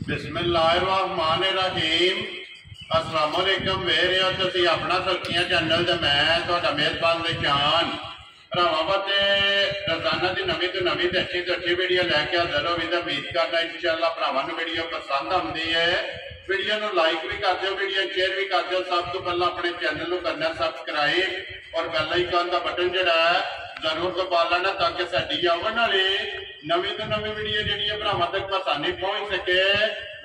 बिस्मिल्लाहिर्रहमानिर्रहीम। अस्सलाम वालेकुम। वेरे हो तुसीं अपना सुर्खियां चैनल ते मैं तुहाडा मेज़बान ज़ीशान भरावां वास्ते रोज़ाना की नवीं तो अच्छी वीडियो लैके हाज़र हो। उम्मीद करना इंशाअल्लाह भरावां नूं वीडियो पसंद आउंदी है। वीडियो नूं लाइक भी कर दिओ, वीडियो शेयर भी कर दिओ। सब तो पहला अपने चैनल नूं करना सबसक्राइब और बैल आइकन का बटन जिहड़ा है जरूर दबा लेना ताकि साडी आवन वाली नवीं तो नवीं वीडियो जिहड़ी है भरावां तक आसानी पहुंच सके।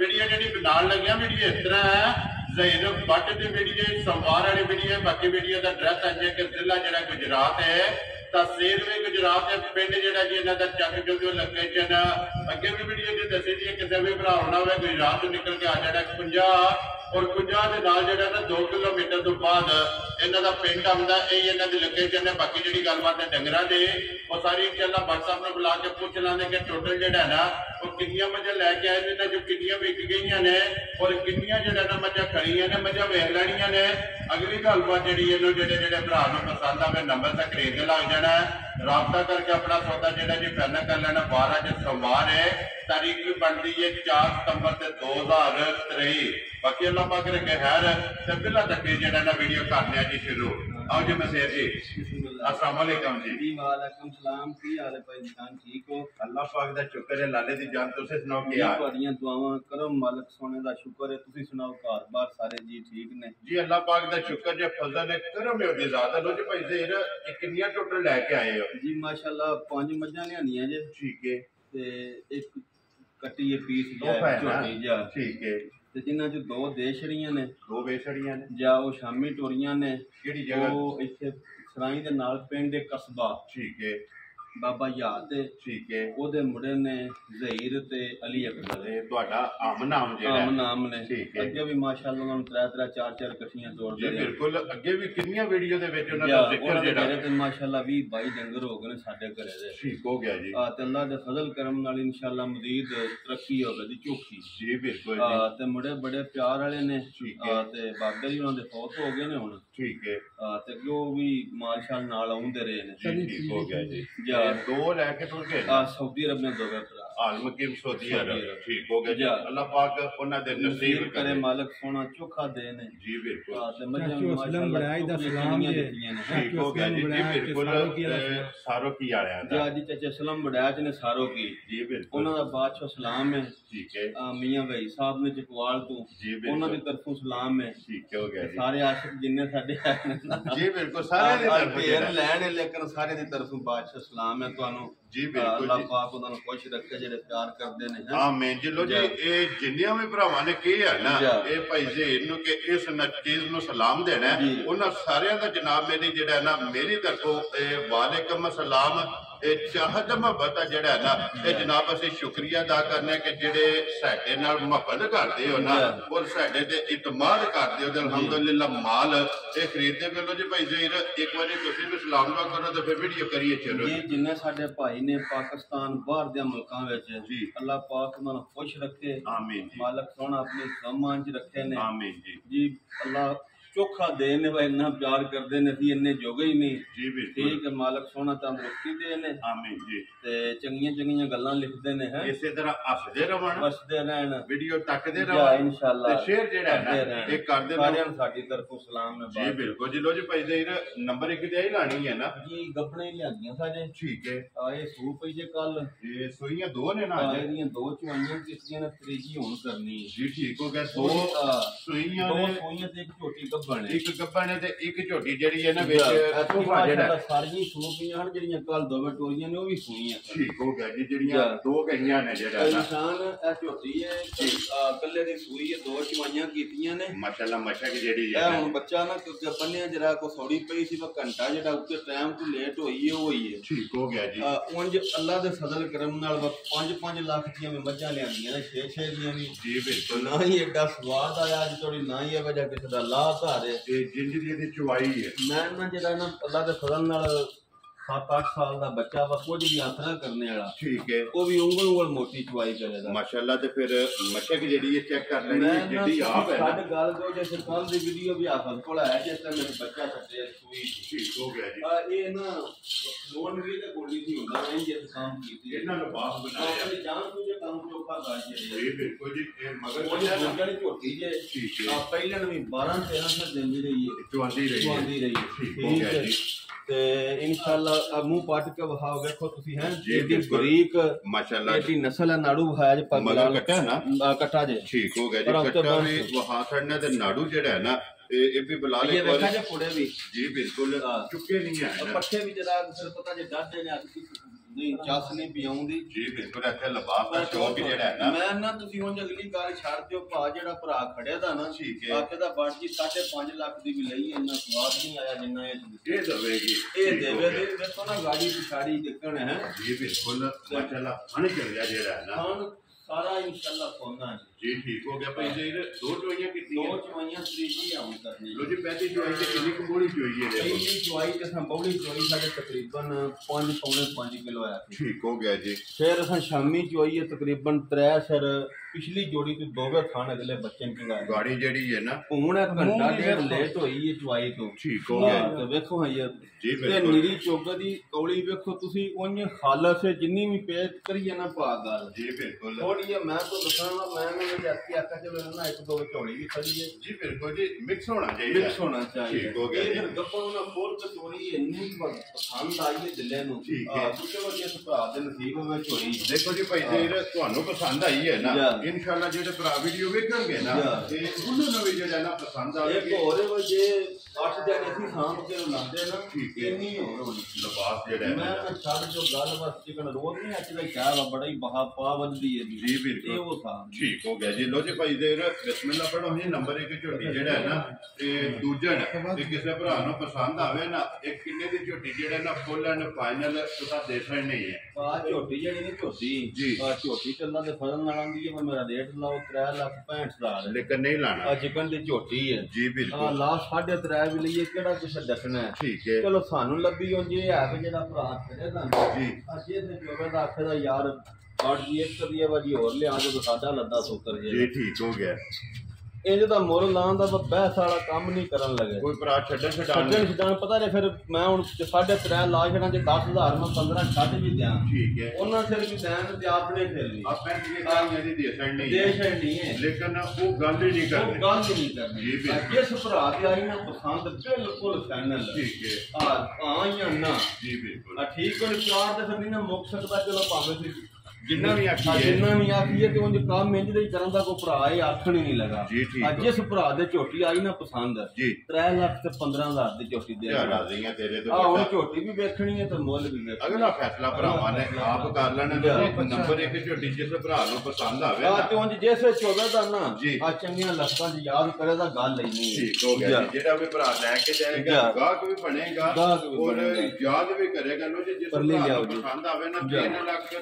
वीडियो जिहड़ी बनाउण लग्या वीडियो इस तरह है, ज़हीर बट की वीडियो सोमवार वाली वीडियो। बाकी वीडियो का एड्रैस है कि जिला जिहड़ा गुजरात है, तहसील भी गुजरात है, पिंड जिहड़ा जी इन्हां दा चौदो2 लोकेशन। अगे भी वीडियो जी दसी जी किसी भी भरा होना होवे गुजरात तो निकल के आ जाना 50 और 50 के नाल जिहड़ा ना 2 किलोमीटर तो बाद इन्हां दा पिंड आउंदा। यही इन्हां दी लोकेशन है। बाकी जिहड़ी गलबात है डंगरां दी वो सारी इंशाअल्लाह व्हाट्सएप में बुला के पूछ लांगे कि टोटल जिहड़ा है ना वो कितनियां मझां लैके आए ने, जो कितनियां विक गईयां ने और कितनियां जिहड़ा ना मझां खड़ियां ने, मझां वेख लैणियां ने। अगली गलबात जिहड़ी इहनूं जिहड़े भरा नूं पसंद आवे नंबर ते खरीद लग जाना है, राबता करके अपना सौदा जिहड़ा जी फाइनल कर लेना। 12 जो सोमवार है, तारीख भी बनती है 4 सितंबर 2023। बाकी अल्लाह पाक रखे खैर ते बिला तक जिहड़ा ना वीडियो करने जी शुरू। आओ जी मसेर जी, अस्सलाम वालेकुम जी। जी वालेकुम सलाम। की हाल है भाई जान, ठीक हो? अल्लाह पाक दा शुक्र है। लाले दी जान तुसीं सुनाओ की हाल? तुहाडीआं दुआवां करम मालिक सोने दा शुक्र है। तुसीं सुनाओ घर बार सारे जी ठीक ने? जी अल्लाह पाक दा शुक्र जे फजल है करम है ओदी ज़ात। लो जी भाई ज़हीर कितनियां टोटल लेके आए हो? जी माशाअल्लाह 5 मझां लियानियां जे। ठीक है। ते एक कट्टी है पीस दो है ना? जा ठीक है। ते जिन्हां च 2 देशड़ियां ने, 2 बेसड़ियां ने जा वो शामी टोरियां ने। केड़ी जगह? वो इत्थे सराई दे नाल पिंड कस्बा ठीक है। बाबा याद दे। ठीक है। ओदे मुंडे ने ज़हीर ते अली अकबर। ਤੁਹਾਡਾ ਆਮ ਨਾਮ ਜਿਹੜਾ आम नाम ने। ठीक है। ਅੱਗੇ ਵੀ ਮਾਸ਼ਾਅੱਲਾ ਉਹਨਾਂ ਨੂੰ 3 4 ਇਕੱਠੀਆਂ ਤੋੜਦੇ ਜੀ ਰਹੇ। ਬਿਲਕੁਲ ਅੱਗੇ ਵੀ ਕਿੰਨੀਆਂ ਵੀਡੀਓ ਦੇ ਵਿੱਚ ਉਹਨਾਂ ਦਾ ਜ਼ਿਕਰ ਜਿਹੜਾ ਤੇ ਮਾਸ਼ਾਅੱਲਾ 20 22 ਡੰਗਰ ਹੋ ਗਏ ਨੇ ਸਾਡੇ ਘਰੇ ਦੇ। ਠੀਕ ਹੋ ਗਿਆ ਜੀ। ਤੇ ਅੱਲਾਹ ਦੇ ਫਜ਼ਲ ਕਰਮ ਨਾਲ ਇਨਸ਼ਾਅੱਲਾ ਮਜ਼ੀਦ ਤਰੱਕੀ ਹੋਵੇ ਦੀ ਝੋਖੀ। ਜੀ ਬਿਲकुल ਜੀ। ਤੇ ਮੁੰਡੇ ਬੜੇ ਪਿਆਰ ਵਾਲੇ ਨੇ। ਠੀਕ ਹੈ। ਤੇ ਬਾਬੇ ਜੀ ਉਹਨਾਂ ਦੇ ਫੌਤ ਹੋ ਗਏ ਨੇ ਹੁਣ। ਠੀਕ ਹੈ। ਤੇ ਉਹ ਵੀ ਮਾਸ਼ਾਅੱਲਾ ਨਾਲ ਆਉਂਦੇ ਰਹੇ ਨੇ। ਠੀਕ ਹੋ ਗਿਆ ਜੀ। ਜਾਂ 2 ਲੈ ਕੇ ਤੁਰ ਗਏ। सऊदी अरब में 2 भरा आलम की सऊदी अरब। ठीक हो गया। अल्लाह पाक उन्हां दे नसीब करे, मालिक सोना चोखा दे ने। जी बिल्कुल। ते मजम बढ़ाई दा सलाम जे। ठीक हो गया जी। जी बिल्कुल। सारो की आया जी आज चाचा सलाम बढ़ाया ने सारो की। जी बिल्कुल। उन्हां दा बादशाह सलाम है। ठीक है। मियां भाई साहब ने चकवाल तो जी बिल्कुल उन्हां दी तरफों सलाम है। ठीक हो गया जी। सारे आशिक जिन्ने साडे जी बिल्कुल सारे दी तरफों लेने लेकिन सारे दी तरफों बादशाह सलाम है तुहानू। जी बिल्कुल। अल्लाह पाक उन्हां नू खुश रखे जेड़े प्यार करदे ने। आमीन जी। लो जी ए जिन्नियां भी भरावां ने की है ना ए भाई ज़हीर नू कि इस चीज नू सलाम देना है, उन्हां सारियां दा जनाब मेरी जेड़ा है ना मेरी तरफों वालेकुम अस्सलाम चाहत मुहब्बत जिहड़ा है ना ये जनाब असीं शुक्रिया अदा करने कि जिहड़े साडे नाल मुहब्बत करदे हो ना और साडे ते इतमाद करदे हो। अल्हम्दुलिल्लाह माल ये खरीददे पे। लो जी भाई ज़हीर एक बारी तुसीं भी सलाम दुआ करो तो फिर वीडियो करिए चलो जी। जिन्ने साडे भाई ने पाकिस्तान बाहर दे मुल्कां विच जी अल्लाह पाक उन्हां नू खुश रखे। आमीन जी। मालिक सोना अपने सम्मान च रखे ने। आमीन जी। जी अल्लाह चोखा दे ने भाई इन्ना प्यार करदे ने सी इन्ने जोगे ही नहीं। जी बिल्कुल। ठीक है। मालिक सोना तंदुरुस्ती दे ने। आमीन जी। ते चंगियां चंगियां गल्लां लिखदे ने है। इसी तरह हसदे रहण, वसदे रहण, वीडियो तकदे रहण इंशाअल्लाह। ते शेयर जेड़ा है ना एक कर दे सारियां साडी तरफों सलाम है। जी बिल्कुल जी। लो जी भाई ज़हीर नंबर 1 ते ही लानी है ना जी। गबने लियांदियां साडे। ठीक है। ये सू पई जे कल ये सोईयां 2 ने ना एदियां 2 चवाइयां कितियां ने त्रीजी हुण करनी जी। ठीक हो गया। 2 सोईयां ने, 2 सोईयां ते एक झोटी एक गब्बन है ते एक झोटी जेड़ी है ना विच तोहफा जेड़ा सारियां सूपियां हन जेड़ियां कल 2 टोरियां ने ओ भी सुणियां। ठीक हो गया जी। जेड़ियां 2 गईयां ने जेड़ा इंसान ए झोटी है कल्ले दी सूई है 2 चवाइयां कीतियां ने माशाअल्लाह। मशक जेड़ी है हुन बच्चा ना गब्बने जरा को थोड़ी पई सी वो घंटा जेड़ा उसके टाइम तो लेट होई है वो ही है। ठीक हो गया जी। उंज अल्लाह दे फजल करम नाल 5-5 लाख दियां में मज्जां लियांदियां ने 6-6 दियां भी। जी बिल्कुल। ना ही एडा स्वाद आया अज थोड़ी ना ही वजह किसी दा लाभ धारे जिंदगी दी चुवाई है। मैं ना जेड़ा ना अल्लाह दे फजल नाल 7-8 साल का बच्चा वा कुछ भी आसरा करने वाला ठीक है वो भी उंगल उंगल मोटी चवाई करेगा माशाल्लाह। ते फिर मशक जेडी है चेक कर लेनी है जेडी आप है साडे गल जो जैसे कल दी वीडियो भी आफत कोल है जिस तरह मेरे बच्चा सटे सुई ठीक हो गया जी। ये ना लोन भी ते गोली नहीं होता है जिस काम कीती इतना लबास बनाया अपनी जान तुझे काम जो का गाज है ये बिल्कुल जी मगर वो जो झोटी जे ठीक है पहले भी 12-13 साल देंदी रही है चवांदी रही है ठीक हो गया जी। ते इंशाल्लाह अब मुंह पाट के बहाओ देखो तुसी हैं एडी बरीक माशाल्लाह एडी नस्ल है नाड़ू है जे मगर कटा है ना कटा जे ठीक हो गया जी। कटा भी वहां खड़ना ते नाड़ू जेड़ा है ना ये भी बुला ले ये देखा जे पुड़े भी जी बिल्कुल चुके नहीं है और पट्ठे भी जरा फिर पता जे डाटे ने आती नहीं चास नहीं पियाउंदी जी बिल्कुल ऐसे लबास का शौक जेड़ा है ना मैं ना तुसी हुन अगली गल छाड़ दियो भा जेड़ा भरा खड़िया दा ना ठीक है आपे दा बाट जी 5.5 लाख दी भी लई इन्ना स्वाद नहीं आया जिन्ना ये देवेगी ये देवे दे देखो ना गाड़ी पिछाड़ी दिखण है जी बिल्कुल माशाल्लाह खाने चल गया जेड़ा है ना खान सारा इंशाल्लाह सोना है जी ठीक हो गया भाई जी। दो चवाइयां कितनी दो चवाइयां त्रीजी हम करनी लो जी पहली चवाई ते कितनी कबूड़ी चवाई है देखो पहली चवाई ते हम बौड़ी चवाई साडे तकरीबन 5 किलो आया ठीक हो गया जी। फिर असां शामी चवाई है तकरीबन 3 सर पिछली जोड़ी तो दोवे खान अगले बच्चे की गाड़ी जेडी है ना हुन घंटा डेढ़ लेट होई है चवाई तो ठीक हो गया तो देखो हां ये जी ते नीरी चोग दी कौली देखो तुसी ओने खालस है जिन्नी भी पेट करिए ना पा गल जी बिल्कुल थोड़ी है मैं तो दसाना मैं जाती आका चलो ना एक दो चौड़ी भी खड़ी है जी बिल्कुल जी मिक्स होना चाहिए मिक्स होना चाहिए ठीक हो गया जी। फिर गप्पा ना फोर के चोरी इतनी पसंद आई है दिले नु ठीक है चलो जिस भरा दे नसीब होवे चोरी देखो जी भाई जी ਤੁਹਾਨੂੰ ਪਸੰਦ ਆਈ ਹੈ ਨਾ ਇਨਸ਼ਾਅੱਲਾ ਜਿਹੜੇ ਭਰਾ ਵੀਡੀਓ ਵੇਖਣਗੇ ਨਾ ਤੇ ਉਹਨਾਂ ਨੂੰ ਵੀ ਜਿਹੜਾ ਨਾ ਪਸੰਦ ਆਵੇਗੀ। ਇੱਕ ਹੋਰ ਹੈ ਜੇ 8 ਦਿਨ ਅਸੀਂ ਸਾਂਭ ਕੇ ਲਾਉਂਦੇ ਨਾ ਇੰਨੀ ਹੋਰ ਹੋਣੀ ਲਿਬਾਸ ਜਿਹੜਾ ਮੈਂ ਛੱਡ ਜੋ ਗੱਲ ਬਸ ਚਿਕਨ ਰੋਜ਼ ਨਹੀਂ ਅੱਜ ਦਾ ਚਾਹ ਵਾ ਬੜਾ ਹੀ ਬਹਾ ਪਾ ਵੱਧਦੀ ਹੈ ਜੀ ਬਿਲਕੁਲ ਇਹ ਉਹ ਥਾ ਠੀਕ ਹੋ ਗਿਆ ਜੀ। ਲੋ ਜੀ ਭਾਈ ਦੇਰ ਬਿਸਮਿਲ੍ਲਾ ਪੜੋ ਜੀ। ਨੰਬਰ 1 ਝੋਟੀ ਜਿਹੜਾ ਹੈ ਨਾ ਤੇ ਦੂਜਣ ਤੇ ਕਿਸੇ ਭਰਾ ਨੂੰ ਪਸੰਦ ਆਵੇ ਨਾ ਇੱਕ ਕਿੰਨੇ ਦੀ ਝੋਟੀ ਜਿਹੜਾ ਨਾ ਫੁੱਲ ਐਂਡ ਫਾਈਨਲ ਤੁਸੀਂ ਦੇਖਣ ਨਹੀਂ ਹੈ ਆ ਝੋਟੀ ਜਿਹੜੀ ਨਹੀਂ ਝੋਟੀ ਜੀ ਆ ਝੋਟੀ ਚੱਲਾਂ ਦੇ ਫਜ਼ਲ ਨਾਲ ਆਂਦੀ ਹੈ ਮੇਰਾ ਰੇਟ ਲਾਓ 3,65,000 ਲੇਕਿਨ ਨਹੀਂ ਲਾਣਾ ਆ ਚਿਕਨ ਦੀ ਝੋਟੀ ਹੈ ਜੀ ਬਿਲਕੁਲ ਆ ਲਾ 3.5 ਵੀ ਲਈਏ ਕਿਹੜਾ ਕੁਛ ਦੱਸਣਾ ਹੈ ਠੀਕ ਹੈ ਚਲੋ ਸਾਨੂੰ ਲੱਭੀ ਹੁਣ ਜੇ ਹੈ ਕਿ ਜਿਹੜਾ ਭਰਾ ਖੜੇ ਤੁਹਾਨੂੰ ਜੀ ਅਸੀਂ ਤੇ ਜੋਵੇ ਦਾ ਆਖੇ ਦਾ ਯਾਰ ਬਾੜ ਜੀ ਇੱਕ ਕਰੀਏ ਵਾਜੀ ਹੋਰ ਲਿਆ ਜੋ ਸਾਡਾ ਲੱਦਾ ਸੋਕਰ ਜੀ ਠੀਕ ਹੋ ਗਿਆ। ਇਹ ਜਿਹਦਾ ਮੁੱਲ ਲਾਉਣ ਦਾ ਬਹਿਸ ਵਾਲਾ ਕੰਮ ਨਹੀਂ ਕਰਨ ਲੱਗੇ ਕੋਈ ਭਰਾ ਛੱਡਣ ਪਤਾ ਨਹੀਂ ਫਿਰ ਮੈਂ ਹੁਣ 3.5 ਲਾ ਛੱਡਾਂ ਜੇ 10,000 ਮੈਂ 15 ਛੱਡ ਵੀ ਦਿਆਂ ਠੀਕ ਹੈ ਉਹਨਾਂ ਸਿਰ ਵੀ ਦੇਣ ਤੇ ਆਪਣੇ ਸਿਰ ਵੀ ਆਪਾਂ ਕੀ ਕਹਾਂਗੇ ਦੀ ਦੇਸਣ ਨਹੀਂ ਹੈ ਲੇਕਿਨ ਉਹ ਗੱਲ ਹੀ ਨਹੀਂ ਕਰਨੀ ਗੱਲ ਹੀ ਨਹੀਂ ਕਰਨੀ ਜਿਸ ਭਰਾ ਦੀ ਆਈ ਨਾ ਪਸੰਦ ਬਿਲਕੁਲ ਫਾਈਨਲ ਠੀਕ ਹੈ ਆਈਆਂ ਨਾ ਜੀ ਬਿਲਕੁਲ ਠੀਕ ਹੈ ਚਾਰ ਤੇ ਫਿਰ ਨਹੀਂ ਨਾ ਮੁੱਕ ਸਕਦਾ ਚਲੋ ਭਾਵੇਂ ਜਿੰਨਾ ਵੀ ਆਖੀਏ ਤੇ ਉਂਝ ਕੰਮ ਇੰਜ ਦੇ ਕਰਨ ਦਾ ਕੋਈ ਭਰਾ ਇਹ ਆਖਣ ਹੀ ਨਹੀਂ ਲਗਾ ਜੀ ਠੀਕ ਜਿਸ ਭਰਾ ਦੇ ਝੋਟੀ ਆਈ ਨਾ ਪਸੰਦ ਜੀ 3,15,000 ਦੀ ਝੋਟੀ ਦੇ ਰਾਜ਼ੀਆਂ ਤੇਰੇ ਤੋਂ ਹੁਣ ਝੋਟੀ ਵੀ ਵੇਖਣੀ ਹੈ ਤੇ ਮੁੱਲ ਵੀ ਵੇਖਣਾ ਅਗਲਾ ਫੈਸਲਾ ਭਰਾਵਾਂ ਨੇ ਆਪ ਕਰ ਲੈਣਾ ਨੰਬਰ 1 ਝੋਟੀ ਜਿਸ ਭਰਾ ਨੂੰ ਪਸੰਦ ਆਵੇ ਆ ਤੇ ਉਂਝ ਜਿਸੇ 14 ਦਾ ਨਾ ਆ ਚੰਗੀਆਂ ਲੱਖਾਂ ਦੀ ਯਾਦ ਕਰੇ ਤਾਂ ਗੱਲ ਹੀ ਨਹੀਂ ਠੀਕ ਹੋ ਗਿਆ ਜਿਹੜਾ ਵੀ ਭਰਾ ਲੈ ਕੇ ਜਾਏਗਾ ਗਾਹਕ ਵੀ ਬਣੇਗਾ ਔਰ ਯਾਦ ਵੀ ਕਰੇਗਾ ਲੋ ਜਿਸ ਭਰਾ ਨੂੰ ਪਸੰਦ ਆਵੇ ਨਾ 3 ਲੱਖ ਤੇ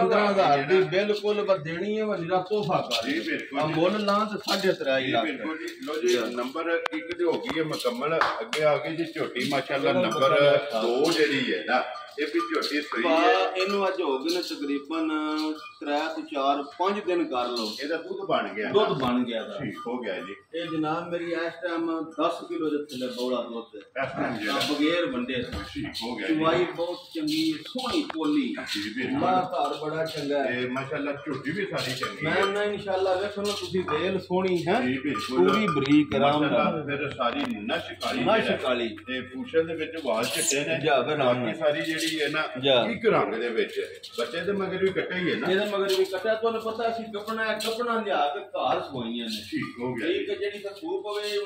15,000 ਦੀ ਬਿਲਕੁਲ ਦੇਣੀ ਹੈ ਵਜ਼ੀਰਾ ਤੋਹਫਾ ਕਰ ਜੀ ਬਿਲਕੁਲ ਮੁੱਲ ਲਾਂ ਤੇ 3.5 ਲੱਖ ਬਿਲਕੁਲ ਜੀ। ਲੋ ਜੀ ਨੰਬਰ 1 ਤੇ ਹੋ ਗਈ ਹੈ ਮੁਕੰਮਲ ਅੱਗੇ ਆ ਗਈ ਜੀ ਝੋਟੀ ਮਾਸ਼ਾਅੱਲਾ ਨੰਬਰ 2 ਜਿਹੜੀ ਹੈ ਨਾ ਇਹ ਵੀ ਝੋਟੀ ਸਹੀ ਹੈ ਇਹਨੂੰ ਅੱਜ ਹੋ ਗਏ ਨੇ ਤਕਰੀਬਨ 3 ਤੋਂ 4 5 ਦਿਨ ਕਰ ਲਓ ਇਹਦਾ ਦੁੱਧ ਬਣ ਗਿਆ ਦਾ ਠੀਕ ਹੋ ਗਿਆ ਜੀ। ਇਹ ਜਨਾਬ ਮੇਰੀ ਇਸ ਟਾਈਮ 10 ਕਿਲੋ ਦੇ ਥੱਲੇ ਬੋਲਾ ਦੁੱਧ ਇਸ ਟਾਈਮ ਜਿਹੜਾ ਬਗੈਰ ਵੰਡੇ ਠੀਕ ਹੋ ਗਿਆ ਚਵਾਈ ਬਹੁਤ ਚੰਗੀ ਸੋਹਣੀ ਪੋਲੀ ਜੀ ਬਿਲਕੁਲ ਘਰ ਬੜਾ ਚੰਗਾ ਹੈ ਤੇ ਮਾਸ਼ਾਅੱਲਾ ਝੋਟੀ ਵੀ ਸਾਰੀ ਚੰਗੀ ਹੈ ਮੈਂ ਨਾ ਇਨਸ਼ਾਅੱਲਾ ਵੇਖੋ ਨਾ ਤੁਸੀਂ ਵੇਲ ਸੋਹਣੀ ਹੈ ਜੀ ਬਿਲਕੁਲ ਪੂਰੀ ਬਰੀਕ ਆਰਾਮਦਾਰ ਫਿਰ ਸਾਰੀ ਨਸ਼ ਕਾਲੀ ਤੇ ਪੂਛਲ ਦੇ ਵਿੱਚ ਵਾਲ ਚਿੱਟੇ ਨੇ ਬਾਕੀ ਸਾਰੀ ਜਿਹੜੀ ਹੈ ਨਾ ਇੱਕ ਰੰਗ ਦੇ ਵਿੱਚ ਬੱਚੇ ਦੇ ਮਗਰ ਵੀ ਕੱਟੇ ਹੀ ਹੈ ਨਾ ਇਹਦੇ ਮਗਰ ਵੀ ਕੱਟਿਆ ਤੁਹਾਨੂੰ ਪਤਾ ਸੀ ਕੱਪਣਾ ਲਿਆ ਕੇ ਘਰ ਸਵਾਈਆਂ ਨੇ ਠੀਕ ਹੋ ਗਿਆ ਇੱਕ ਜਿਹੜੀ ਸੂਪ ਹੋਵੇ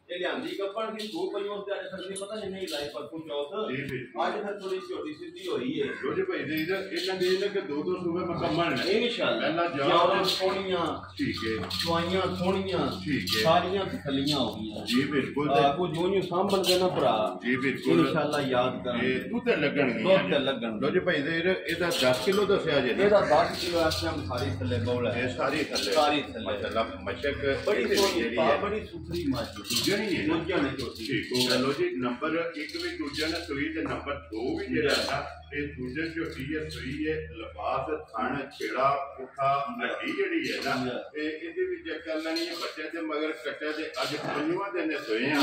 ਇਹ ਲਿਆਂਦੀ ਕੱਪਣ ਦੀ ਸੂਪ ਪਈ ਉਸ ਤੇ ਅੱਜ ਫਿਰ ਪਤਾ ਨਹੀਂ ਲਾਈ ਪਰਸੋਂ ਚੌਥ ਅੱਜ ਫਿਰ ਥੋੜੀ ਝੋਟੀ ਸਿੱਧੀ ਹੋਈ ਹੈ ਰੋਜੇ ਭਾਈ ਦੇ ਇਹਨਾਂ ਦੇ ਇਹਨਾਂ ਕਿ 2 ਸੂਬੇ ਮੁਕੰਮਲ ਨੇ ਇਨਸ਼ਾਅੱਲਾ ਪਹਿਲਾਂ ਜਾਨ ਸੋਹਣੀਆਂ ਠੀਕ ਹੈ ਚਵਾਈਆਂ ਸੋਹਣੀਆਂ ਠੀਕ ਹੈ ਸਾਰੀਆਂ ਥੱਲੀਆਂ ਹੋ ਗਈਆਂ ਜੀ ਬਿਲਕੁਲ ਆਪੂ ਜੋਂ ਸਾਂਭਣ ਦੇ ਨਾ ਭਰਾ ਜੀ ਬਿਲਕੁਲ ਇਨਸ਼ਾਅੱਲਾ ਯਾਦ ਕਰਾਂਗੇ ਦੁੱਧ ਲੱਗਣਗੇ ਰੋਜੇ ਭਾਈ ਦੇ ਇਹਦਾ 10 ਕਿਲੋ ਦੱਸਿਆ ਜੇ ਇਹਦਾ 10 ਕਿਲੋ ਇਸ ਟਾਈਮ ਸਾਰੀ ਥੱਲੇ ਬੋਲ ਹੈ ਇਹ ਸਾਰੀ ਥੱਲੇ ਮਾਸ਼ਾਅੱਲਾ ਮਸ਼ਕ ਬੜੀ ਸੋਹਣੀ ਬੜੀ ਸੁਥਰੀ ਮਾਸ਼ੀ ਜਿਹੜੀ ही है ठीक चलो जी नंबर 1 भी गुजर ने सुई ते नंबर 2 भी जेड़ा है ना ये गुजर झोटी है सुई है लिबास थन छेड़ा पुठा हड्डी जेड़ी है ना ਇਹਦੇ ਵਿੱਚ ਕਰ ਲੈਣੀ ਹੈ ਬੱਚੇ ਦੇ ਮਗਰ ਕੱਟੇ ਦੇ ਅੱਜ 5ਵਾਂ ਦਿਨ ਹੋਏ ਆ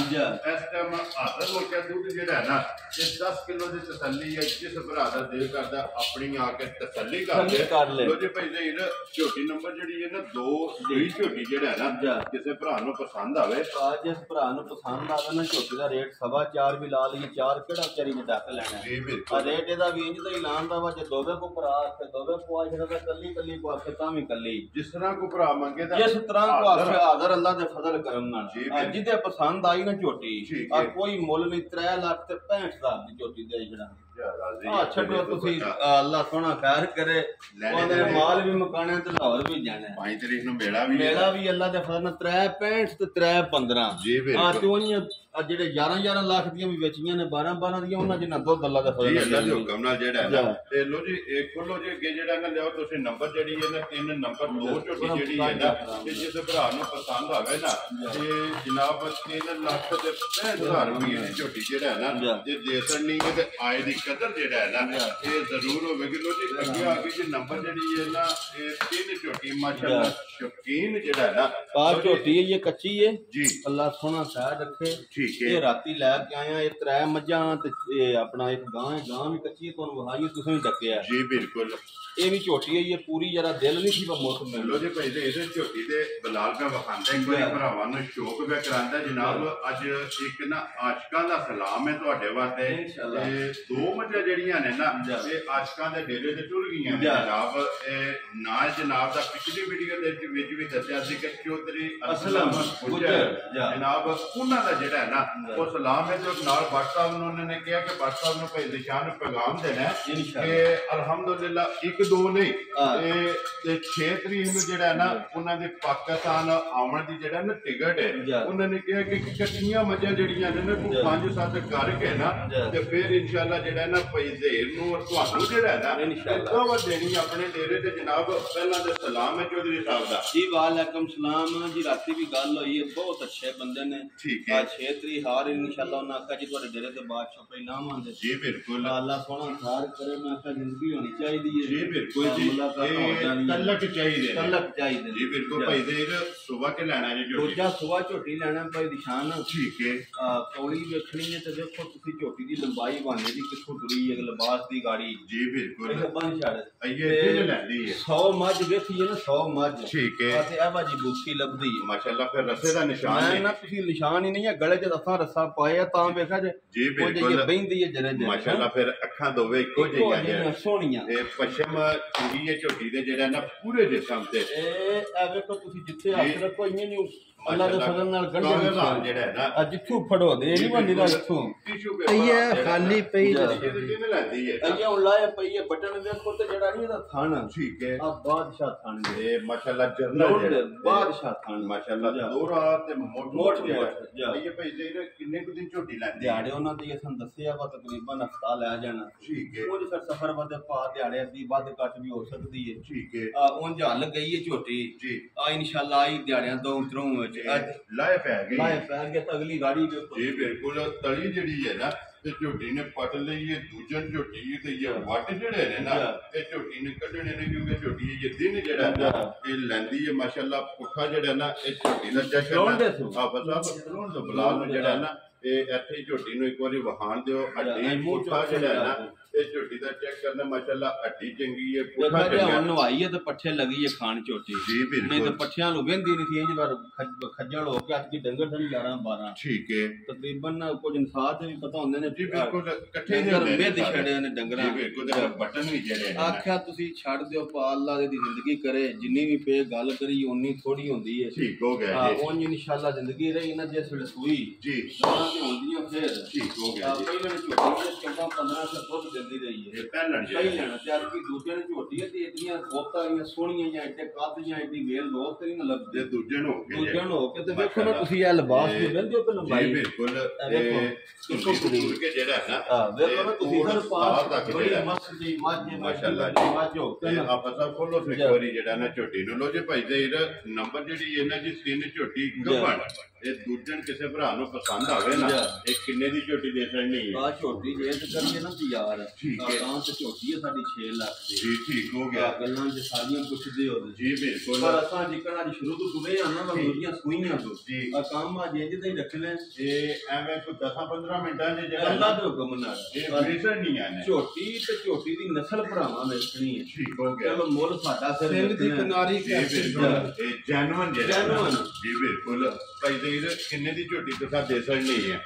ਇਸ ਟਾਈਮ ਆਦਰ ਲੋਕਾਂ ਦੁੱਧ ਜਿਹੜਾ ਹੈ ਨਾ ਇਹ 10 ਕਿਲੋ ਦੀ ਤਸੱਲੀ ਹੈ ਜਿਸ ਭਰਾ ਦਾ ਦਿਲ ਕਰਦਾ ਆਪਣੀ ਆ ਕੇ ਤਸੱਲੀ ਕਰ ਲੈ ਲੋ ਜੀ ਭਾਈ ਜ਼ਹੀਰ ਝੋਟੀ ਨੰਬਰ ਜਿਹੜੀ ਹੈ ਨਾ 2 ਜਿਹੜੀ ਝੋਟੀ ਜਿਹੜਾ ਹੈ ਨਾ ਕਿਸੇ ਭਰਾ ਨੂੰ ਪਸੰਦ ਆਵੇ ਜਿਸ ਭਰਾ ਨੂੰ ਪਸੰਦ ਆਵੇ ਨਾ ਝੋਟੀ ਦਾ ਰੇਟ 4.5 ਵੀ ਲਾ ਲਈਏ 4 ਕਿਹੜਾ ਵਿਚਾਰੀ ਨੇ ਡੱਕ ਲੈਣਾ ਜੀ ਬਿਲਕੁਲ ਰੇਟ ਇਹਦਾ ਵੀ ਇੰਜ ਦਾ ਹੀ ਲਾਣ ਦਾ ਵਾ ਜੇ ਦੋਵੇਂ ਕੋ ਭਰਾ ਤੇ ਦੋਵੇਂ ਪਵਾ ਜਿਹੜਾ ਤਾਂ ਕੱਲੀ ਕੱਲੀ ਪਵਾ ਕੇ ਤਾਂ ਵੀ ਕੱਲੀ ਜਿਸ ਤਰ੍ਹਾਂ ਕੋ ਭਰਾ ਮੰਗੇ ਤਾਂ ਜਿਸ ਤਰ੍ਹਾਂ ਕੋ ਆਖੇ ਆਦਰ ਅੱਲਾ ਦੇ ਫਜ਼ਲ ਕਰਮ ਨਾਲ ਜਿਹਦੇ ਪਸੰਦ ਆਈ ਨਾ ਝੋਟੀ ਆ ਕੋਈ ਮੁੱਲ ਨਹੀਂ 3 ਲੱਖ ਤੇ 65,000 ਦੀ ਝੋਟੀ ਦੇ ਜਿਹੜਾ ਛੱਡੋ ਤੁਸੀਂ ਅੱਲਾ ਸੋਹਣਾ ਖੈਰ ਕਰੇ ਉਹਦੇ ਮਾਲ ਵੀ ਮਕਾਣੇ ਤੇ ਲਾਹੌਰ ਵੀ ਜਾਣਾ 5 ਤਰੀਕ ਨੂੰ ਮੇਲਾ ਵੀ ਅੱਲਾ ਦੇ ਫਜ਼ਲ ਨਾਲ 3.65 ਤੇ 3.15 ਆ ਚੋਈਆਂ ਜਿਹੜੇ 11 ਲੱਖ ਦੀਆਂ ਵੀ ਵੇਚੀਆਂ ਨੇ 12 ਦੀਆਂ ਉਹਨਾਂ ਜਿੰਨਾ ਦੁੱਧ ਅੱਲਾ ਦਾ ਫਜ਼ਲ ਅੱਲਾ ਦੇ ਹੁਕਮ ਨਾਲ ਜਿਹੜਾ ਹੈ ਨਾ ਤੇ ਲੋ ਜੀ ਇਹ ਖੋਲੋ ਜੀ ਅੱਗੇ ਜਿਹੜਾ ਨਾ ਲਿਆਓ ਤੁਸੀਂ ਨੰਬਰ ਜਿਹੜੀ ਹੈ ਨਾ 3 ਨੰਬਰ 2 ਝੋਟੀ ਜਿਹੜੀ ਹੈ ਨਾ ਤੇ ਜਿਸ ਭਰਾ ਨੂੰ ਪਸੰਦ ਆਵੇ ਨਾ ਤੇ ਜਨਾਬ 3 ਲੱਖ ਤੇ 65,000 ਰੁਪਏ ਦੀ ਝੋਟੀ ਜਿਹੜਾ ਹੈ ਨਾ ਜੇ ਦੇਸਣ ਨਹੀਂ ਤੇ ਆਏ ਦੀ ਕਦਰ ਜਿਹੜਾ ਹੈ ਨਾ ਇਹ ਜ਼ਰੂਰ ਹੋਵੇਗੀ ਲੋ ਜੀ ਅੱਗੇ ਆ ਗਈ ਜੀ ਨੰਬਰ ਜਿਹੜੀ ਹੈ ਨਾ ਇਹ 3 ਝੋਟੀ ਮਾਸ਼ਾਅੱਲਾ ਸ਼ੌਕੀਨ ਜਿਹੜਾ ਹੈ ਨਾ ਪਾਸ ਝੋਟੀ ਹੈ ਇਹ ਕੱਚੀ ਹੈ ਜੀ ਅੱਲਾ ਸੋਹਣਾ ਖੈਰ ਰੱਖੇ ਠੀਕ ਹੈ ਇਹ ਰਾਤੀ ਲੈ ਕੇ ਆਇਆ ਇਹ 3 ਮੱਝਾਂ ਤੇ ਇਹ ਆਪਣਾ ਇੱਕ ਗਾਂ ਵੀ ਕੱਚੀ ਤੁਹਾਨੂੰ ਵਹਾਈ ਤੁਸੀਂ ਵੀ ਡੱਕਿਆ ਜੀ ਬਿਲਕੁਲ ਇਹ ਵੀ ਝੋਟੀ ਹੈ ਇਹ ਪੂਰੀ ਜਰਾ ਦਿਲ ਨਹੀਂ ਸੀ ਮੁੱਖ ਲੋ ਜੀ ਭਾਈ ਇਹਦੇ ਝੋਟੀ ਦੇ ਬਲਾਲ ਦਾ ਵਖਾਂਦਾ ਇੱਕ ਵਾਰੀ ਭਰਾਵਾਂ ਨੂੰ ਸ਼ੌਕ ਵੀ ਕਰਾਂਦਾ ਜਨਾਬ ਅੱਜ ਇੱਕ ਨਾ ਆਸ਼ਕਾਂ ਦਾ ਸਲਾਮ ਹੈ ਤੁਹਾਡੇ ਵਾਸਤੇ ਤੇ 2 ਮੱਝਾਂ ਜਿਹੜੀਆਂ ਨੇ ਨਾ ਇਹ ਆਸ਼ਕਾਂ ਦੇ ਡੇਰੇ ਤੇ ਟੁਰ ਗਈਆਂ ਨੇ ਜਨਾਬ ਇਹ ਨਾ ਜਨਾਬ ਦਾ ਪਿਛਲੀ ਵੀਡੀਓ ਦੇ ਵਿੱਚ ਵੀ ਦੱਸਿਆ ਸੀ ਕਿ ਚੌਧਰੀ ਜਨਾਬ ਉਹਨਾਂ ਦਾ ਜਿਹੜਾ ਹੈ ਨਾ ਉਹ ਸਲਾਮ ਹੈ ਜੋ ਨਾਲ ਬਾਦਸ਼ਾਹ ਸਾਹਿਬ ਨੂੰ ਉਹਨਾਂ ਨੇ ਕਿਹਾ ਕਿ ਬਾਦਸ਼ਾਹ ਸਾਹਿਬ ਨੂੰ ਭਾਈ ਜ਼ੀਸ਼ਾਨ ਨੂੰ ਪੈਗਾਮ ਦੇਣਾ ਕਿ ਅਲਹਮਦੁਲਿਲਾ 1-2 ਨਹੀਂ ਤੇ 6 ਤਰੀਕ ਨੂੰ ਜਿਹੜਾ ਨਾ ਉਹਨਾਂ ਦੇ ਪਾਕਿਸਤਾਨ ਆਉਣ ਦੀ ਜਿਹੜਾ ਨਾ ਟਿਕਟ ਹੈ ਉਹਨਾਂ ਨੇ ਕਿਹਾ ਕਿ ਇਕੱਠੀਆਂ ਮੱਝਾਂ ਜਿਹੜੀਆਂ ਨੇ ਨਾ 5-7 ਕਰਕੇ ਨਾ ਤੇ ਫਿਰ ਇਨਸ਼ਾਅੱਲਾ ਜਿਹੜਾ ਨਾ ਭਾਈ ਜ਼ਹੀਰ ਨੂੰ ਔਰ ਤੁਹਾਨੂੰ ਜਿਹੜਾ ਹੈ ਨਾ ਦਾਵਤ ਦੇਣੀ ਆਪਣੇ ਡੇਰੇ ਤੇ ਜਨਾਬ ਪਹਿਲਾਂ ਤੇ ਸਲਾਮ ਹੈ ਚੌਧਰੀ ਸਾਹਿਬ ਦਾ ਜੀ ਵਾਲੇਕੁਮ ਸਲਾਮ ਜੀ ਰਾਤੀ ਵੀ ਗੱਲ ਹੋਈ ਹੈ ਬਹੁਤ ਅੱਛੇ ਬੰਦੇ ਨੇ ਠੀਕ ਹੈ 6 ਤਰੀਕ ਹਾਰ ਇਨਸ਼ਾਅੱਲਾ ਉਹਨਾਂ ਆਖਿਆ ਜੀ ਤੁਹਾਡੇ ਡੇਰੇ ਤੇ ਬਾਦਸ਼ਾਹ ਪਹਿਲਾਂ ਆਵਾਂਗੇ ਜੀ ਬਿਲਕੁਲ ਅੱਲਾ ਸੋਹਣਾ ਖਾਰ ਕਰੇ ਮੈਂ ਆਖਿਆ ਜ਼ਿੰਦਗੀ ਹੋਣੀ ਚਾਹੀਦੀ ਹੈ ਜੀ ਬਿਲਕੁਲ ਜੀ ਤਲਕ ਚਾਹੀਦੇ ਜੀ ਬਿਲਕੁਲ ਭਾਈ ਜ਼ਹੀਰ ਸੁਬਹ ਕੇ ਲੈਣਾ ਜੀ ਦੂਜਾ ਸੁਬਹ ਝੋਟੀ ਲੈਣਾ ਭਾਈ ਨਿਸ਼ਾਨ ਠੀਕ ਹੈ ਕੌਲੀ ਵੇਖਣੀ ਹੈ ਤੇ ਦੇਖੋ ਤੁਸੀਂ ਝੋਟੀ ਦੀ ਲੰਬਾਈ ਬਾਨੇ ਦੀ ਕਿੱਥੋਂ ਤੁਰੀ ਹੈ ਲਿਬਾਸ ਦੀ ਗਾੜੀ ਜੀ ਬਿਲਕੁਲ ਇਹ ਬੰਨ ਛੱਡ ਇਹ ਲੈਂਦੀ ਹੈ 100 ਮੱਝ ਵੇਖੀਏ ਨਾ 100 ਮੱਝ ਠੀਕ ਹੈ ਤੇ ਆ ਬਾਜੀ ਬੂਸੀ ਲੱਭਦੀ ਹੈ ਮਾਸ਼ਾਅੱਲਾ ਫਿਰ ਰਸੇ ਦਾ ਨਿਸ਼ਾਨ ਹੈ ਨਾ ਤੁਸੀਂ ਨਿਸ਼ਾਨ ਹੀ ਨਹੀਂ ਹੈ ਗਲੇ 'ਚ ਦਸਾਂ ਰੱਸਾ ਪਾਏ ਆ ਤਾਂ ਵੇਖਿਆ ਜੇ ਜੀ ਬਿਲਕੁਲ ਬਹਿੰਦੀ ਹੈ ਜਰੇ ਮਾਸ਼ਾਅੱਲਾ ਫਿਰ ਅੱਖਾਂ ਦੋਵੇਂ ਇੱਕੋ ਜਿਹੀਆਂ ਸੋਹਣੀਆਂ ਇਹ ਪਸ਼ਮ ਚੰਗੀ ਹੈ ਝੋਟੀ ਦੇ ਜਿਹੜਾ ਨਾ ਪੂਰੇ ਜਿਸਮ ਤੇ ਇਹ ਵੇਖੋ ਤੁਸੀਂ ਜਿੱਥੇ ਹੱਥ ਰੱਖੋ ਇੰਨੇ ਨਹੀਂ ਅੱਲਾ ਦੇ ਫਜ਼ਲ ਨਾਲ ਗੰਢੇ ਜਿਹੜਾ ਹੈ ਨਾ ਜਿੱਥੋਂ ਫੜੋ ਦੇ ਨਹੀਂ ਬੰਦੀ ਦਾ ਇੱਥੋਂ ਇਹ ਖਾਲੀ ਪਈ ਕਿਵੇਂ ਲੈਂਦੀ ਹੈ ਇਹ ਹੁਣ ਲਾਇਆ ਪਈ ਹੈ ਬਟਨ ਵੇਖੋ ਤੇ ਜਿਹੜਾ ਨਹੀਂ ਇਹਦਾ ਥਣ ਠੀਕ ਹੈ ਆ ਬਾਦਸ਼ਾਹ ਥਣ ਇਹ ਮਾਸ਼ਾਅੱਲਾ ਜਰਨਲ ਬਾਦਸ਼ਾਹ ਥਣ ਮਾਸ਼ਾਅੱਲਾ ਦੋਰਾ ਤੇ ਮੋਟ ਇਹ ਭਾਈ ਜ਼ਹੀਰ ਕਿੰਨੇ ਕੁ ਦਿਨ ਝੋਟੀ ਲੈਂਦੀ ਦਿਹਾੜੇ ਉਹਨਾਂ ਦੀ ਅਸਾਂ ਦੱਸਿਆ ਵਾ ਤਕਰੀਬਨ ਹਫਤਾ ਲੈ ਜਾਣਾ ਠੀਕ ਹੈ ਉਹ ਫਿਰ ਸਫਰ ਵਾਦੇ ਪਾ ਦਿਹਾੜੇ ਦੀ ਵੱਧ ਘੱਟ ਵੀ ਹੋ ਸਕਦੀ ਹੈ ਠੀਕ ਹੈ ਉਂਝ ਹੱਲ ਗਈ ਹੈ ਝੋਟੀ ਜੀ ਆ ਇਨਸ਼ਾਅੱਲਾ ਆਈ ਦਿਹਾੜਿਆਂ ਤੋਂ ਉਤਰੋਂ ਲਾਏ ਪੈ ਗਈ ਤਾਂ ਅਗਲੀ ਗਾੜੀ ਜੀ ਬਿਲਕੁਲ ਤਲੀ ਜਿਹੜੀ ਹੈ ਨਾ ਤੇ ਝੋਟੀ ਨੇ ਪੱਟ ਲਈ ਹੈ ਦੂਜਨ ਝੋਟੀ ਤੇ ਇਹ ਵੱਟ ਜਿਹੜੇ ਨੇ ਨਾ ਇਹ ਝੋਟੀ ਨੇ ਕੱਢਣੇ ਨੇ ਕਿਉਂਕਿ ਝੋਟੀ ਇਹ ਦਿਨ ਜਿਹੜਾ ਨਾ ਇਹ ਲੈਂਦੀ ਹੈ ਮਾਸ਼ਾਅੱਲਾ ਪੁੱਠਾ ਜਿਹੜਾ ਨਾ ਇਹ ਝੋਟੀ ਦਾ ਜਸ਼ਨ ਸਾਹਿਬ ਤੋਂ ਬਲਾਲ ਨੂੰ ਜਿਹੜਾ ਨਾ ਇਹ ਇੱਥੇ ਝੋਟੀ ਨੂੰ ਇੱਕ ਵਾਰੀ ਵਹਾਣ ਦਿਓ ਹੱਡੀ ਪੁੱਠਾ ਜਿਹੜਾ ਨਾ ਇਹ ਝੋਟੀ ਦਾ ਚੈੱਕ ਕਰਨਾ ਮਾਸ਼ਾਅੱਲਾ ਹੱਡੀ ਚੰਗੀ ਹੈ ਪੁੱਠਾ ਚੰਗਾ ਨਵਾਈ ਹੈ ਤੇ ਪੱਠੇ ਲੱਗੀ ਹੈ ਖਾਣ ਝੋਟੀ ਜੀ ਬਿਲਕੁਲ ਨਹੀਂ ਤੇ ਪੱਠਿਆਂ ਨੂੰ ਵਹਿੰਦੀ ਨਹੀਂ ਸੀ ਇੰਜ ਖੱਜਲ ਹੋ ਕੇ ਅੱਜ ਕੀ ਡੰਗਰ ਸਨ 11-12 ਠੀਕ ਹੈ ਤਕਰੀਬਨ ਕੁਝ ਇਨਸਾਫ ਦੇ ਵੀ ਪਤਾ ਹੁੰਦੇ ਨੇ ਜੀ ਬਿਲਕੁਲ ਇਕੱਠੇ ਦੇ ਛੜਿਆ ਨੇ ਡੰਗਰਾਂ ਜੀ ਬਿਲਕੁਲ ਬਟਨ ਵੀ ਜਿਹੜੇ ਆਖਿਆ ਤੁਸੀਂ ਛੱਡ ਦਿਓ ਪਾ ਅੱਲਾ ਦੀ ਜ਼ਿੰਦਗੀ ਕਰੇ ਜਿੰਨੀ ਵੀ ਪੇ ਗੱਲ ਕਰੀ ਉਨੀ ਥੋੜੀ ਹੁੰਦੀ ਹੈ ਠੀਕ ਹੋ ਗਿਆ ਜੀ ਉਂਝ ਇਨਸ਼ਾਅੱਲਾ ਜ਼ਿੰਦਗੀ ਰਹੀ ਨਾ ਜਿਸ ਵੇਲੇ ਸੂਈ ਜੀ ਹੁੰਦੀਆਂ ਫਿਰ ਠੀਕ ਹੋ ਗਿਆ ਜੀ ਪਹਿਲਾਂ ਝੋਟੀ 14-15 ਦੁੱਧ ਦਿੰਦੀ ਰਹੀ ਹੈ ਪਹਿਲਾਂ ਤੇ ਅੱਜ ਕੀ ਦੂਜੇ ਨੇ ਝੋਟੀ ਤੇ ਇਤਨੀਆਂ ਖੋਤਾਂ ਆਈਆਂ ਸੋਹਣੀਆਂ ਜਾਂ ਇੱਡੇ ਕੱਦ ਜਾਂ ਇੱਡੀ ਵੇਲ ਦੋਸਤ ਨਹੀਂ ਲੱਗਦੇ ਦੂਜੇ ਨੂੰ ਹੋ ਕੇ ਤੇ ਵੇਖੋ ਨਾ ਤੁਸੀਂ ਇਹ ਲਿਬਾਸ ਵੀ ਮਿਲਦੇ ਹੋ ਕਿ ਲੰਬਾਈ ਬਿਲਕੁਲ ਵੇਖੋ ਤੁਸੀਂ ਕੇ ਜਿਹੜਾ ਹੈ ਨਾ ਵੇਖੋ ਨਾ ਤੁਸੀਂ ਹਰ ਪਾਸ ਬੜੀ ਮਸਤ ਦੀ ਮਾਸ਼ਾਅੱਲਾ ਜੀ ਮਾਜੋ ਤੇ ਆਪਾਂ ਸਭ ਖੋਲੋ ਇੱਕ ਵਾਰੀ ਜਿਹੜਾ ਨਾ ਝੋਟੀ ਨੂੰ ਲੋ ਜੇ ਭਾਈ ਜ਼ਹੀਰ ਨੰਬਰ ਜਿਹੜੀ ਇਹਨਾਂ ਦੀ 3 ਝੋਟੀ ਗਭਣ ਇਹ ਦੂਜਣ ਕਿਸੇ ਭਰਾ ਨੂੰ ਪਸੰਦ ਆਵੇ ਨਾ ਇਹ ਕਿੰਨੇ ਦੀ ਝੋਟੀ ਦੇ ਸਕਣੀ ਹੈ ਆ ਝੋਟੀ ਜੇ ਤੇ ਕਰੀਏ ਨਾ ਤਿਆਰ ਠੀਕ ਹੈ ਤਾਂ ਤੇ ਝੋਟੀ ਹੈ ਸਾਡੀ 6 ਲੱਖ ਦੀ ਜੀ ਠੀਕ ਹੋ ਗਿਆ ਗੱਲਾਂ ਚ ਸਾਰੀਆਂ ਪੁੱਛਦੇ ਹੋ ਜੀ ਬਿਲਕੁਲ ਪਰ ਅਸਾਂ ਜਿੱਕਣ ਅੱਜ ਸ਼ੁਰੂ ਤੋਂ ਤੁਰੇ ਆਣਾ ਮਜ਼ਦੂਰੀਆਂ ਸੂਈਆਂ ਤੋਂ ਜੀ ਆ ਕੰਮ ਅੱਜ ਇੰਜ ਤੇ ਹੀ ਰੱਖਣੇ ਇਹ ਐਵੇਂ ਕੋਈ 10-15 ਮਿੰਟਾਂ ਚ ਜਿਹੜਾ ਅੱਲਾ ਦੇ ਹੁਕਮ ਨਾਲ ਇਹ ਵੇਚਣ ਨਹੀਂ ਆਨੇ ਝੋਟੀ ਤੇ ਝੋਟੀ ਦੀ ਨਸਲ ਭਰਾਵਾਂ ਵੇਚਣੀ ਹੈ ਠੀਕ ਹੋ ਗਿਆ ਚਲੋ ਮੁੱਲ ਸਾਡਾ ਸਿਰ ਦੀ ਕਿਨਾਰੀ ਇਹ ਜੈਨੂਅਨ ਜਿਹੜਾ ਜੀ ਬਿਲਕੁਲ ਭਾਈ ਦੇ ਕਿੰਨੇ ਦੀ ਝੋਟੀ ਤੁਸੀਂ ਦੇ ਸਕਣੀ ਹੈ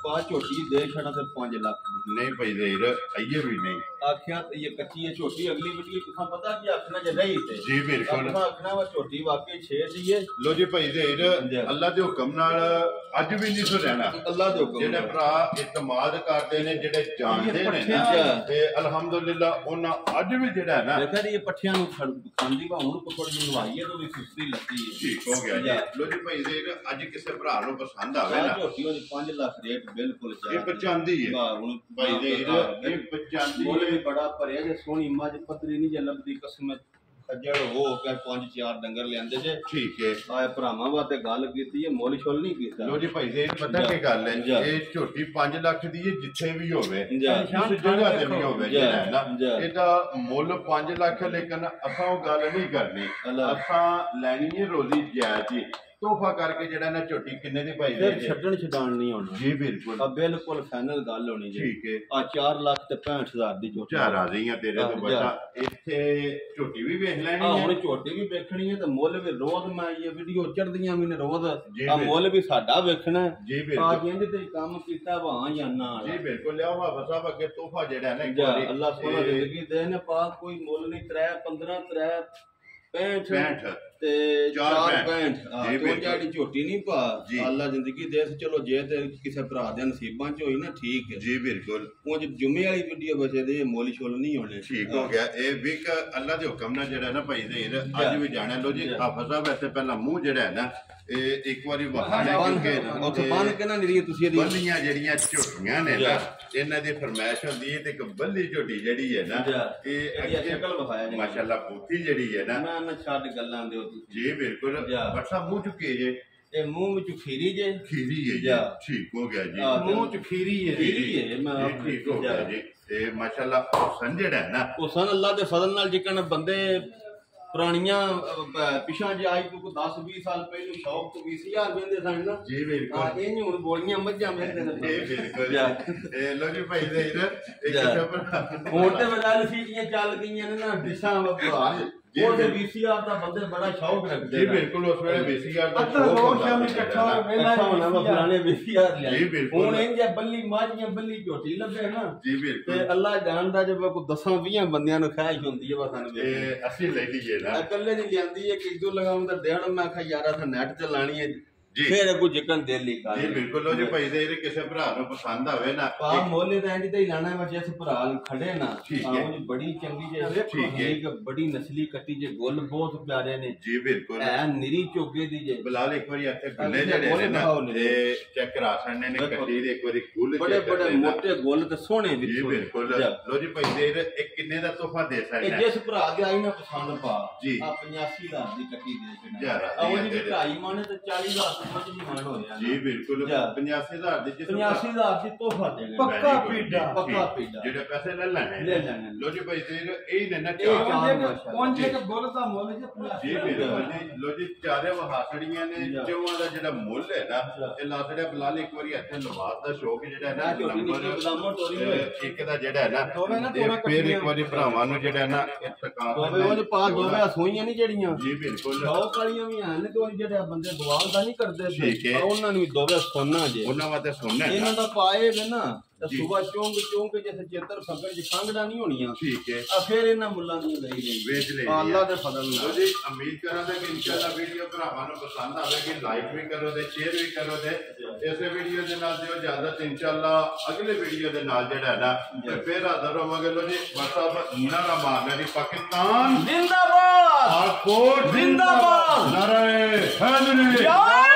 ਪਾ ਝੋਟੀ ਦੇ ਛੜਾ ਤੇ 5 ਲੱਖ ਦੀ ਨਹੀਂ ਭਾਈ ਦੇ ਆਈਏ ਵੀ ਨਹੀਂ ਆਖਿਆ ਤੇ ਇਹ ਕੱਚੀ ਹੈ ਝੋਟੀ ਅਗਲੀ ਵੀਡੀਓ ਤੁਸੀਂ ਪਤਾ ਕੀ ਆਖਣਾ ਜੇ ਰਹੀ ਤੇ ਜੀ ਬਿਲਕੁਲ ਆਖਣਾ ਵਾ ਝੋਟੀ ਵਾਕਈ 6 ਦੀ ਹੈ ਲੋ ਜੀ ਭਾਈ ਦੇ ਅੱਲਾ ਦੇ ਹੁਕਮ ਨਾਲ ਅੱਜ ਵੀ ਨਹੀਂ ਸੋ ਰਹਿਣਾ ਅੱਲਾ ਦੇ ਹੁਕਮ ਜਿਹੜੇ ਭਰਾ ਇਤਮਾਦ ਕਰਦੇ ਨੇ ਜਿਹੜੇ ਜਾਣਦੇ ਨੇ ਨਾ ਤੇ ਅਲਹਮਦੁਲਿਲਾ ਉਹਨਾਂ ਅੱਜ ਵੀ ਜਿਹੜਾ ਨਾ ਦੇਖਿਆ ਇਹ ਪੱਠਿਆਂ ਨੂੰ ਖਾਂਦੀ ਵਾ ਹੁਣ ਥੋੜੀ ਜਿਹੀ ਨਵਾਈ ਹੈ ਤੇ ਵੀ ਸੁਸਤੀ ਲੱਗੀ ਹੈ ਠੀਕ ਹੋ ਗਿਆ ਜੀ ਲੋ ਜੀ ਭਾਈ ਦੇ ਅੱਜ ਕਿਸੇ ਭਰਾ ਨੂੰ ਪਸੰਦ ਆਵੇ ਨਾ ਝੋਟੀ ਉਹਦੀ 5 ਲੱਖ ਰੇਟ ਬਿਲਕੁਲ ਇਹ ਪਚਾਂਦੀ ਹੈ ਹੁਣ ਭਾਈ ਦੇ ਇਹ ਪਚਾਂਦੀ ਮੁੱਲ ਵੀ ਬੜਾ ਭਰਿਆ ਜੇ ਸੋਹਣੀ ਮੱਝ ਪੱਤਰੀ ਨਹੀਂ ਜੇ ਲੱਭਦੀ ਕਿਸਮਤ ਖੱਜਲ ਹੋ ਕੇ 5-4 ਡੰਗਰ ਲਿਆਂਦੇ ਜੇ ਠੀਕ ਹੈ ਆਏ ਭਰਾਵਾਂ ਵਾਸਤੇ ਗੱਲ ਕੀਤੀ ਹੈ ਮੁੱਲ ਛੁੱਲ ਨਹੀਂ ਕੀਤਾ ਲੋ ਜੀ ਭਾਈ ਦੇ ਪਤਾ ਕੀ ਗੱਲ ਹੈ ਇਹ ਝੋਟੀ 5 ਲੱਖ ਦੀ ਹੈ ਜਿੱਥੇ ਵੀ ਹੋਵੇ ਜਿਸ ਜਗ੍ਹਾ ਤੇ ਵੀ ਹੋਵੇ ਜਿਹੜਾ ਨਾ ਇਹਦਾ ਮੁੱਲ 5 ਲੱਖ ਲੇਕਿਨ ਅਸਾਂ ਉਹ ਗੱਲ ਨਹੀਂ ਕਰਨੀ ਅਸਾਂ ਲੈਣੀ ਹੈ ਰੋਜ਼ੀ ਜਾਇਜ਼ ਹੀ ਤੋਹਫਾ ਕਰਕੇ ਜਿਹੜਾ ਨਾ ਝੋਟੀ ਕਿੰਨੇ ਦੀ ਭਾਈ ਦੇ ਛੱਡਣ ਛਡਾਣ ਨਹੀਂ ਹੋਣਾ ਜੀ ਬਿਲਕੁਲ ਆ ਬਿਲਕੁਲ ਫਾਈਨਲ ਗੱਲ ਹੋਣੀ ਜੀ ਠੀਕ ਹੈ ਆ 4 ਲੱਖ ਤੇ 65,000 ਦੀ ਝੋਟੀ ਚਾਰ ਆ ਗਈਆਂ ਤੇਰੇ ਤੋਂ ਬੜਾ ਇੱਥੇ ਝੋਟੀ ਵੀ ਵੇਖ ਲੈਣੀ ਹੈ ਹੁਣ ਝੋਟੀ ਵੀ ਵੇਖਣੀ ਹੈ ਤੇ ਮੁੱਲ ਵੀ ਰੋਜ਼ ਮੈਂ ਇਹ ਵੀਡੀਓ ਚੜਦੀਆਂ ਵੀ ਨੇ ਰੋਜ਼ ਆ ਮੁੱਲ ਵੀ ਸਾਡਾ ਵੇਖਣਾ ਜੀ ਬਿਲਕੁਲ ਆ ਜਿੰਦ ਤੇ ਕੰਮ ਕੀਤਾ ਵਾ ਜਾਂ ਨਾ ਜੀ ਬਿਲਕੁਲ ਲਿਆ ਵਾ ਸਾਹਿਬ ਅੱਗੇ ਤੋਹਫਾ ਜਿਹੜਾ ਨਾ ਇੱਕ ਵਾਰੀ ਅੱਲਾਹ ਸੋਹਣਾ ਜ਼ਿੰਦਗੀ ਦੇ ਨੇ ਪਾਕ ਕੋਈ ਮੁੱਲ ਨਹੀਂ 3-15 65 ਤੇ 4-65 ਜਿਹੜੀ ਝੋਟੀ ਨਹੀਂ ਪਾ ਅੱਲਾ ਜ਼ਿੰਦਗੀ ਦੇ ਚਲੋ ਜੇ ਤੇ ਕਿਸੇ ਭਰਾ ਦੇ ਨਸੀਬਾਂ ਚ ਹੋਈ ਨਾ ਠੀਕ ਹੈ ਜੀ ਬਿਲਕੁਲ ਉਹ ਜੁਮੇ ਵਾਲੀ ਵੀਡੀਓ ਬਚੇ ਦੇ ਮੁੱਲ ਛੋਲ ਨਹੀਂ ਹੋਣੇ ਠੀਕ ਹੋ ਗਿਆ ਇਹ ਵੀ ਅੱਲਾ ਦੇ ਹੁਕਮ ਨਾਲ ਜਿਹੜਾ ਨਾ ਭਾਈ ਦੇ ਅੱਜ ਵੀ ਜਾਣਿਆ ਲੋ ਜੀ ਹਾਫਿਜ਼ ਸਾਹਿਬ ਇੱਥੇ ਪਹਿਲਾਂ ਮੂੰਹ ਜਿਹੜਾ ਹੈ ਨਾ ਇਹ ਇੱਕ ਵਾਰੀ ਵਹਾਣਾ ਕਿਉਂਕਿ ਉੱਥੇ ਬੰਨ ਕੇ ਨਾ ਨਿਰੀ ਤੁਸੀਂ ਇਹਦੀ ਬੱਲੀਆਂ ਜਿਹੜੀਆਂ ਝੋਟੀਆਂ ਨੇ ਨਾ ਇਹਨਾਂ ਦੀ ਫਰਮਾਇਸ਼ ਹੁੰਦੀ ਹੈ ਤੇ ਇੱਕ ਬੱਲੀ ਝੋਟੀ ਜਿਹੜੀ ਹੈ ਨਾ ਇਹ ਅੱਗੇ ਸ਼ਕਲ ਵਿਖਾਇਆ ਮਾਸ਼ਾਅੱਲਾ ਬੂਟੀ ਜਿਹੜੀ ਹੈ ਨਾ ਨਾ ਛੱਡ ਗੱਲਾਂ ਦਿਓ ਤੁਸੀਂ ਜੀ ਬਿਲਕੁਲ ਬੱਸਾ ਮੂੰਹ ਚੁੱਕੇ ਜੇ ਇਹ ਮੂੰਹ ਵਿੱਚ ਖੀਰੀ ਜੇ ਖੀਰੀ ਹੈ ਜੀ ਠੀਕ ਹੋ ਗਿਆ ਜੀ ਮੂੰਹ ਚ ਖੀਰੀ ਹੈ ਮੈਂ ਠੀਕ ਹੋ ਗਿਆ ਜੀ ਤੇ ਮਾਸ਼ਾਅੱਲਾ ਹੁਸਨ ਜਿਹੜਾ ਹੈ ਨਾ ਹੁਸਨ ਅੱਲਾ ਦੇ ਫਜ਼ਲ ਨਾਲ ਜਿਕਣ ਬੰਦੇ ਪੁਰਾਣੀਆਂ ਪਿਛਾਂ ਜੇ ਆਈ ਕੋਈ 10-20 ਸਾਲ ਪਹਿਲਾਂ ਸ਼ੌਕ ਤੋਂ 20,000 ਬੰਦੇ ਸਨ ਨਾ ਜੀ ਬਿਲਕੁਲ ਇਹ ਨਹੀਂ ਹੁਣ ਗੋਲੀਆਂ ਮੱਝਾਂ ਮਿਲਦੇ ਨੇ ਇਹ ਬਿਲਕੁਲ ਇਹ ਲੋ ਜੀ ਭਾਈ ਦੇ ਇੱਕ ਸ਼ਬਦ ਹੁਣ ਤੇ ਬਦਲ ਸੀਟੀਆਂ ਚੱਲ ਗਈਆਂ ਨੇ ਨਾ ਡਿਸ਼ਾਂ ਭਰਾ ਉਹਦੇ 20,000 ਦਾ ਬੰਦੇ ਬੜਾ ਸ਼ੌਕ ਰੱਖਦੇ ਜੀ ਬਿਲਕੁਲ ਉਸ ਵੇਲੇ 20,000 ਦਾ ਸ਼ੌਕ ਹੁੰਦਾ ਵੇਲਾ ਫਲਾਣੇ 20,000 ਲਿਆ ਜੀ ਬਿਲਕੁਲ ਹੁਣ ਇੰਜ ਬੱਲੀ ਮਾਝੀਆਂ ਬੱਲੀ ਝੋਟੀ ਲੱਭੇ ਨਾ ਜੀ ਬਿਲਕੁਲ ਤੇ ਅੱਲਾ ਜਾਣਦਾ ਜੇ ਕੋਈ 10-20 ਬੰਦਿਆਂ ਨੂੰ ਖਾਇਸ਼ ਹੁੰਦੀ ਹੈ ਬਸ ਸਾਨੂੰ ਇਹ ਅਸੀਂ ਲੈ ਲਈਏ ਨਾ ਇਕੱਲੇ ਨਹੀਂ ਲਿਆਂਦੀ ਹੈ ਕਿ ਇਦੋਂ ਲਗਾਉਣ ਦਾ ਦੇਣ ਮੈਂ ਆਖਿਆ ਯਾਰ ਅਸਾਂ ਨੈਟ ਤੇ ਲਾਣੀ ਹੈ ਜੀ ਫੇਰ ਅੱਗੋਂ ਜਿਕਣ ਦਿਲ ਹੀ ਕਰ ਜੀ ਬਿਲਕੁਲ ਲੋ ਜੀ ਭਾਈ ਦੇ ਕਿਸੇ ਭਰਾ ਨੂੰ ਪਸੰਦ ਆਵੇ ਨਾ ਪਾ ਮੋਲੇ ਦਾ ਇੰਜ ਤੇ ਹੀ ਲਾਣਾ ਹੈ ਜਿਸ ਭਰਾ ਖੜੇ ਨਾ ਉਹ ਜੀ ਬੜੀ ਚੰਗੀ ਜੇ ਠੀਕ ਹੈ ਇੱਕ ਬੜੀ ਨਸਲੀ ਕੱਟੀ ਜੇ ਗੁੱਲ ਬਹੁਤ ਪਿਆਰੇ ਨੇ ਜੀ ਬਿਲਕੁਲ ਐ ਨਿਰੀ ਚੋਗੇ ਦੀ ਜੇ ਬਲਾਲ ਇੱਕ ਵਾਰੀ ਇੱਥੇ ਗੁੱਲੇ ਜਿਹੜੇ ਨੇ ਨਾ ਤੇ ਚੈੱਕ ਕਰਾ ਸਕਦੇ ਨੇ ਕੱਟੀ ਦੇ ਇੱਕ ਵਾਰੀ ਗੁੱਲ ਬੜੇ ਬੜੇ ਮੋਟੇ ਗੁੱਲ ਤੇ ਸੋਹਣੇ ਵੀ ਜੀ ਬਿਲਕੁਲ ਲੋ ਜੀ ਭਾਈ ਦੇ ਇਹ ਕਿੰਨੇ ਦਾ ਤੋਹਫਾ ਦੇ ਸਕਦੇ ਜਿਸ ਭਰਾ ਦੇ ਆਈ ਨਾ ਪਸੰਦ ਪਾ ਜੀ ਆ 85,000 ਦੀ ਕੱਟੀ ਦੇ ਜਿਹੜਾ ਉਹ ਜੀ ਢਾਈ ਮਾਨੇ ਤੇ 40,000 ਸਮਝ ਨਹੀਂ ਮਾਨ ਹੋ ਜੀ ਬਿਲਕੁਲ 85,000 ਦੀ 85,000 ਦੀ ਤੋਹਫਾ ਦੇਣਾ ਪੱਕਾ ਪੀੜਾ ਜਿਹੜੇ ਪੈਸੇ ਲੈ ਲੈਣੇ ਲੋ ਜੀ ਭਾਈ ਤੇ ਇਹ ਨੇ ਨਾ ਪਹੁੰਚੇ ਕਿ ਗੁੱਲ ਦਾ ਮੁੱਲ ਜੀ ਬਿਲਕੁਲ ਲੋ ਜੀ ਚਾਰੇ ਵਹਾਸੜੀਆਂ ਨੇ ਚੋਵਾਂ ਦਾ ਜਿਹੜਾ ਮੁੱਲ ਹੈ ਨਾ ਇਹ ਲਾਸੜਿਆ ਬਲਾਲ ਇੱਕ ਵਾਰੀ ਇੱਥੇ ਨਵਾਜ਼ ਦਾ ਸ਼ੌਕ ਜਿਹੜਾ ਹੈ ਨਾ ਨੰਬਰ ਇੱਕ ਦਾ ਜਿਹੜਾ ਹੈ ਨਾ ਫਿਰ ਇੱਕ ਵਾਰੀ ਭਰਾਵਾਂ ਨੂੰ ਜਿਹੜਾ ਨਾ ਇਤਕਾਮ ਉਹ ਪਾ ਦੋਵੇਂ ਸੋਈਆਂ ਨਹੀਂ ਜਿਹੜੀਆਂ ਜੀ ਬਿਲਕੁਲ ਸ਼ੌਕ ਵਾਲੀਆਂ ਵੀ ਹਨ ਤੇ ਜਿਹੜੇ ਬੰਦੇ ਦੁਆਲ ਦਾ ਨਹੀਂ ਕਰਦੇ ਠੀਕ ਹੈ ਉਹਨਾਂ ਨੂੰ ਦੋਵੇਂ ਸੋਨਾ ਜੇ ਉਹਨਾਂ ਵਾਸਤੇ ਸੋਨਾ ਇਹਨਾਂ ਦਾ ਪਾਏ ਵੇ ਨਾ ਸੁਬਾ ਚੋਂਗ ਜਿਵੇਂ ਚੇਤਰ ਫਕਰ ਜੀ ਖੰਗੜਾ ਨਹੀਂ ਹੋਣੀਆਂ ਠੀਕ ਹੈ ਆ ਫਿਰ ਇਹਨਾਂ ਮੁੱਲਾਂ ਦੀ ਲਈ ਗਈ ਵੇਚ ਲਈ ਅੱਲਾਹ ਦੇ ਫਜ਼ਲ ਨਾਲ ਜੀ ਉਮੀਦ ਕਰਾਂਗਾ ਕਿ ਇਨਸ਼ਾਅੱਲਾ ਵੀਡੀਓ ਭਰਾਵਾਂ ਨੂੰ ਪਸੰਦ ਆਵੇਗੀ ਲਾਈਕ ਵੀ ਕਰੋ ਤੇ ਸ਼ੇਅਰ ਵੀ ਕਰੋ ਤੇ ਇਸੇ ਵੀਡੀਓ ਦੇ ਨਾਲ ਦਿਓ ਇਜਾਜ਼ਤ ਇਨਸ਼ਾਅੱਲਾ ਅਗਲੇ ਵੀਡੀਓ ਦੇ ਨਾਲ ਜਿਹੜਾ ਨਾ ਫਿਰ ਹਾਜ਼ਰ ਹੋਵਾਂਗੇ ਲੋ ਜੀ WhatsApp ਨਾਰਾ ਮਾਰਨਾ ਦੀ ਪਾਕਿਸਤਾਨ ਜ਼ਿੰਦਾਬਾਦ ਆਕੋਟ ਜ਼ਿੰਦਾਬਾਦ ਨਾਰੇ ਹੈਦਰੀ